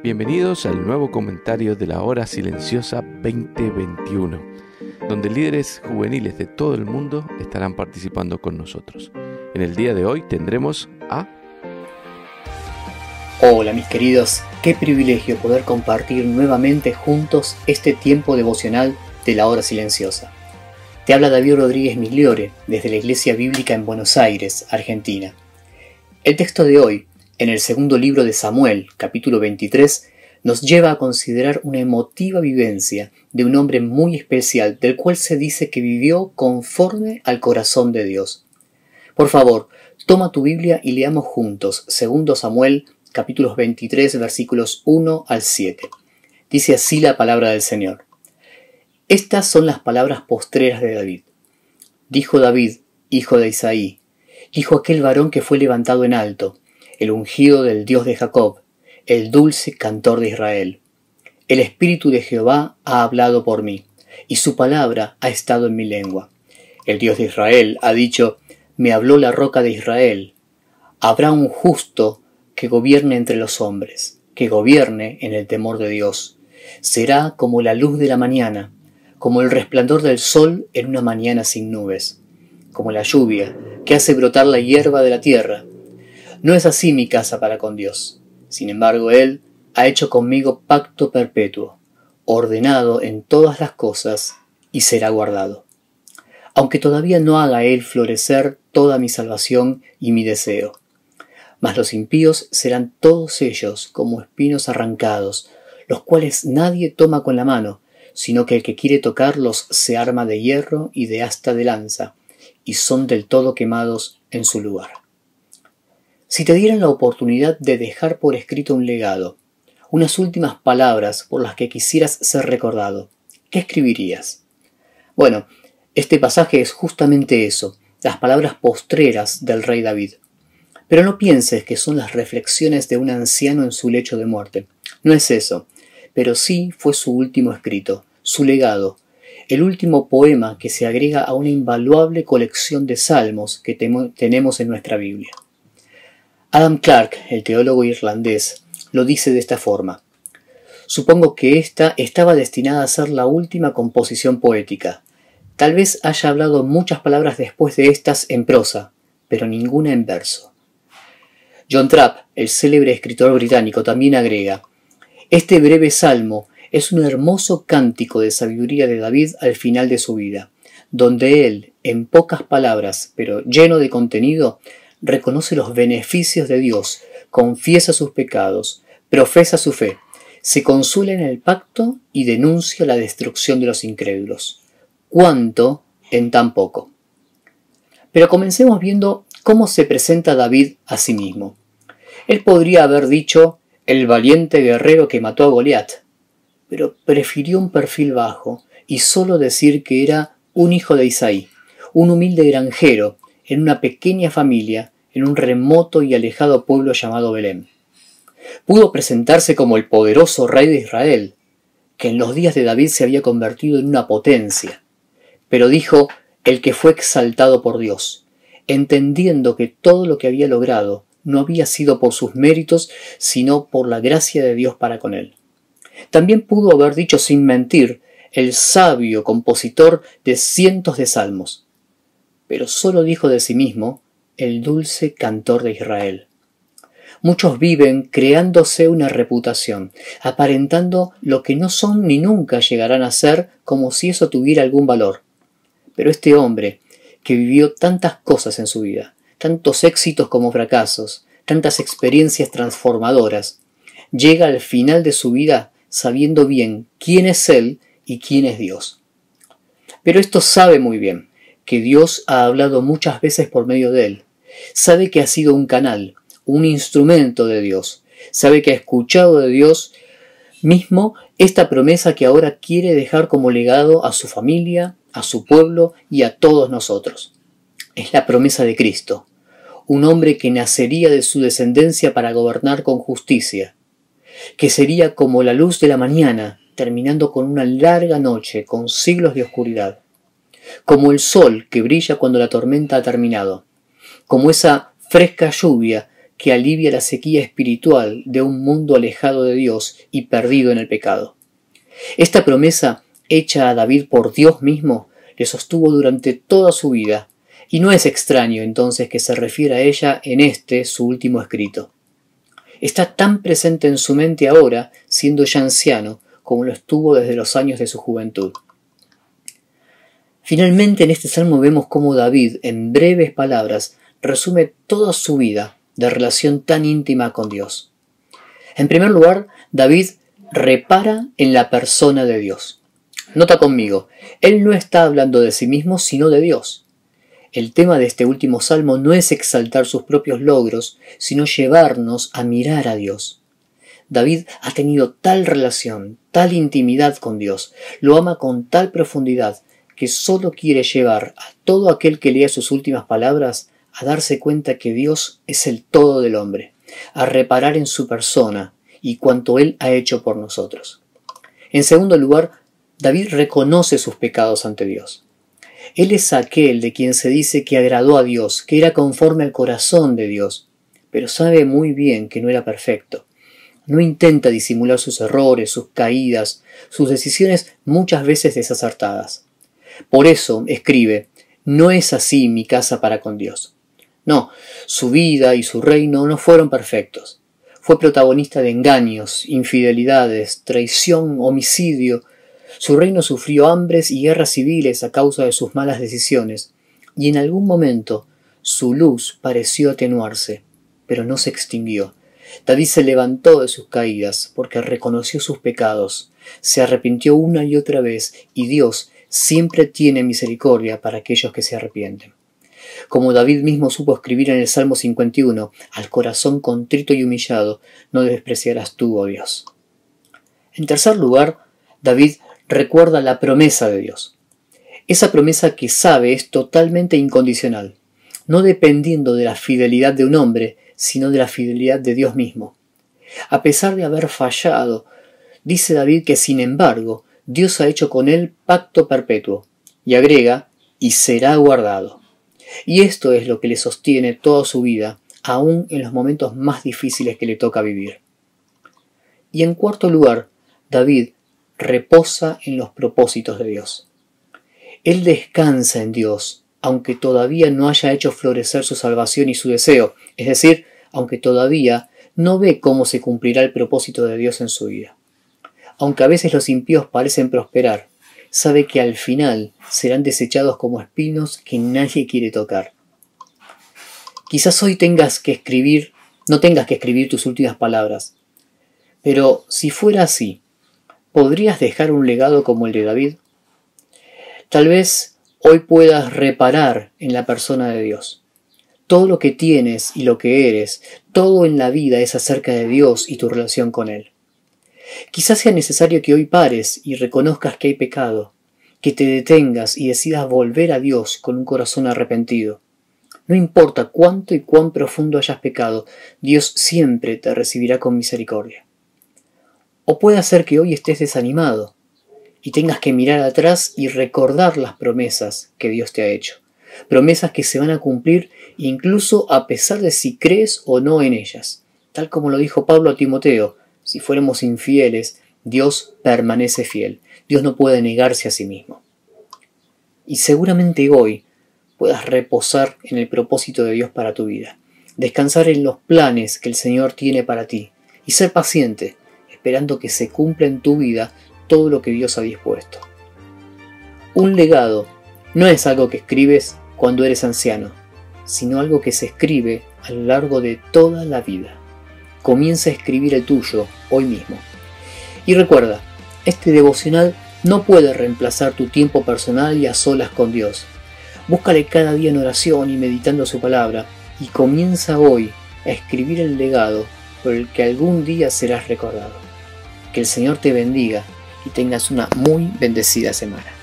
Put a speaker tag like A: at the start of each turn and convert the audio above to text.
A: Bienvenidos al nuevo comentario de la Hora Silenciosa 2021, donde líderes juveniles de todo el mundo estarán participando con nosotros. En el día de hoy tendremos a...
B: Hola mis queridos, qué privilegio poder compartir nuevamente juntos este tiempo devocional de la Hora Silenciosa. Te habla David Rodríguez Migliore desde la Iglesia Bíblica en Buenos Aires, Argentina. El texto de hoy, en el segundo libro de Samuel, capítulo 23, nos lleva a considerar una emotiva vivencia de un hombre muy especial, del cual se dice que vivió conforme al corazón de Dios. Por favor, toma tu Biblia y leamos juntos segundo Samuel, capítulos 23, versículos 1 al 7. Dice así la palabra del Señor. Estas son las palabras postreras de David. Dijo David, hijo de Isaí, dijo aquel varón que fue levantado en alto, el ungido del Dios de Jacob, el dulce cantor de Israel. El Espíritu de Jehová ha hablado por mí, y su palabra ha estado en mi lengua. El Dios de Israel ha dicho, me habló la roca de Israel. Habrá un justo que gobierne entre los hombres, que gobierne en el temor de Dios. Será como la luz de la mañana, como el resplandor del sol en una mañana sin nubes, como la lluvia que hace brotar la hierba de la tierra. No es así mi casa para con Dios. Sin embargo, Él ha hecho conmigo pacto perpetuo, ordenado en todas las cosas y será guardado. Aunque todavía no haga Él florecer toda mi salvación y mi deseo. Mas los impíos serán todos ellos como espinos arrancados, los cuales nadie toma con la mano, sino que el que quiere tocarlos se arma de hierro y de asta de lanza, y son del todo quemados en su lugar. Si te dieran la oportunidad de dejar por escrito un legado, unas últimas palabras por las que quisieras ser recordado, ¿qué escribirías? Bueno, este pasaje es justamente eso, las palabras postreras del rey David. Pero no pienses que son las reflexiones de un anciano en su lecho de muerte. No es eso, pero sí fue su último escrito, su legado, el último poema que se agrega a una invaluable colección de salmos que tenemos en nuestra Biblia. Adam Clarke, el teólogo irlandés, lo dice de esta forma. Supongo que esta estaba destinada a ser la última composición poética. Tal vez haya hablado muchas palabras después de estas en prosa, pero ninguna en verso. John Trapp, el célebre escritor británico, también agrega, este breve salmo es un hermoso cántico de sabiduría de David al final de su vida, donde él, en pocas palabras, pero lleno de contenido, reconoce los beneficios de Dios, confiesa sus pecados, profesa su fe, se consuela en el pacto y denuncia la destrucción de los incrédulos. ¿Cuánto en tan poco? Pero comencemos viendo cómo se presenta David a sí mismo. Él podría haber dicho el valiente guerrero que mató a Goliat, pero prefirió un perfil bajo y solo decir que era un hijo de Isaí, un humilde granjero en una pequeña familia en un remoto y alejado pueblo llamado Belén. Pudo presentarse como el poderoso rey de Israel, que en los días de David se había convertido en una potencia, pero dijo el que fue exaltado por Dios, entendiendo que todo lo que había logrado no había sido por sus méritos, sino por la gracia de Dios para con él. También pudo haber dicho sin mentir el sabio compositor de cientos de salmos, pero solo dijo de sí mismo el dulce cantor de Israel. Muchos viven creándose una reputación, aparentando lo que no son ni nunca llegarán a ser como si eso tuviera algún valor. Pero este hombre, que vivió tantas cosas en su vida, tantos éxitos como fracasos, tantas experiencias transformadoras, llega al final de su vida sabiendo bien quién es él y quién es Dios. Pero esto sabe muy bien que Dios ha hablado muchas veces por medio de él. Sabe que ha sido un canal, un instrumento de Dios. Sabe que ha escuchado de Dios mismo esta promesa que ahora quiere dejar como legado a su familia, a su pueblo y a todos nosotros. Es la promesa de Cristo, un hombre que nacería de su descendencia para gobernar con justicia, que sería como la luz de la mañana, terminando con una larga noche, con siglos de oscuridad, como el sol que brilla cuando la tormenta ha terminado, como esa fresca lluvia que alivia la sequía espiritual de un mundo alejado de Dios y perdido en el pecado. Esta promesa, hecha a David por Dios mismo, le sostuvo durante toda su vida, y no es extraño entonces que se refiera a ella en este, su último escrito. Está tan presente en su mente ahora, siendo ya anciano, como lo estuvo desde los años de su juventud. Finalmente, en este salmo vemos cómo David, en breves palabras, resume toda su vida de relación tan íntima con Dios. En primer lugar, David repara en la persona de Dios. Nota conmigo, él no está hablando de sí mismo, sino de Dios. El tema de este último salmo no es exaltar sus propios logros, sino llevarnos a mirar a Dios. David ha tenido tal relación, tal intimidad con Dios, lo ama con tal profundidad, que solo quiere llevar a todo aquel que lea sus últimas palabras a darse cuenta que Dios es el todo del hombre, a reparar en su persona y cuanto Él ha hecho por nosotros. En segundo lugar, David reconoce sus pecados ante Dios. Él es aquel de quien se dice que agradó a Dios, que era conforme al corazón de Dios, pero sabe muy bien que no era perfecto. No intenta disimular sus errores, sus caídas, sus decisiones muchas veces desacertadas. Por eso escribe, no es así mi casa para con Dios. No, su vida y su reino no fueron perfectos. Fue protagonista de engaños, infidelidades, traición, homicidio. Su reino sufrió hambres y guerras civiles a causa de sus malas decisiones, y en algún momento su luz pareció atenuarse, pero no se extinguió. David se levantó de sus caídas porque reconoció sus pecados, se arrepintió una y otra vez, y Dios siempre tiene misericordia para aquellos que se arrepienten. Como David mismo supo escribir en el Salmo 51, al corazón contrito y humillado no despreciarás tú, oh Dios. En tercer lugar, David recuerda la promesa de Dios. Esa promesa que sabe es totalmente incondicional, no dependiendo de la fidelidad de un hombre, sino de la fidelidad de Dios mismo. A pesar de haber fallado, dice David que sin embargo, Dios ha hecho con él pacto perpetuo, y agrega, y será guardado. Y esto es lo que le sostiene toda su vida, aun en los momentos más difíciles que le toca vivir. Y en cuarto lugar, David reposa en los propósitos de Dios. Él descansa en Dios, aunque todavía no haya hecho florecer su salvación y su deseo, es decir, aunque todavía no ve cómo se cumplirá el propósito de Dios en su vida. Aunque a veces los impíos parecen prosperar, sabe que al final serán desechados como espinos que nadie quiere tocar. Quizás hoy no tengas que escribir tus últimas palabras, pero si fuera así, ¿podrías dejar un legado como el de David? Tal vez hoy puedas reparar en la persona de Dios. Todo lo que tienes y lo que eres, todo en la vida es acerca de Dios y tu relación con Él. Quizás sea necesario que hoy pares y reconozcas que hay pecado, que te detengas y decidas volver a Dios con un corazón arrepentido. No importa cuánto y cuán profundo hayas pecado, Dios siempre te recibirá con misericordia. O puede ser que hoy estés desanimado y tengas que mirar atrás y recordar las promesas que Dios te ha hecho. Promesas que se van a cumplir incluso a pesar de si crees o no en ellas. Tal como lo dijo Pablo a Timoteo, si fuéramos infieles, Dios permanece fiel. Dios no puede negarse a sí mismo. Y seguramente hoy puedas reposar en el propósito de Dios para tu vida, descansar en los planes que el Señor tiene para ti y ser paciente, esperando que se cumpla en tu vida todo lo que Dios ha dispuesto. Un legado no es algo que escribes cuando eres anciano, sino algo que se escribe a lo largo de toda la vida. Comienza a escribir el tuyo hoy mismo. Y recuerda, este devocional no puede reemplazar tu tiempo personal y a solas con Dios. Búscale cada día en oración y meditando su palabra, y comienza hoy a escribir el legado por el que algún día serás recordado. Que el Señor te bendiga y tengas una muy bendecida semana.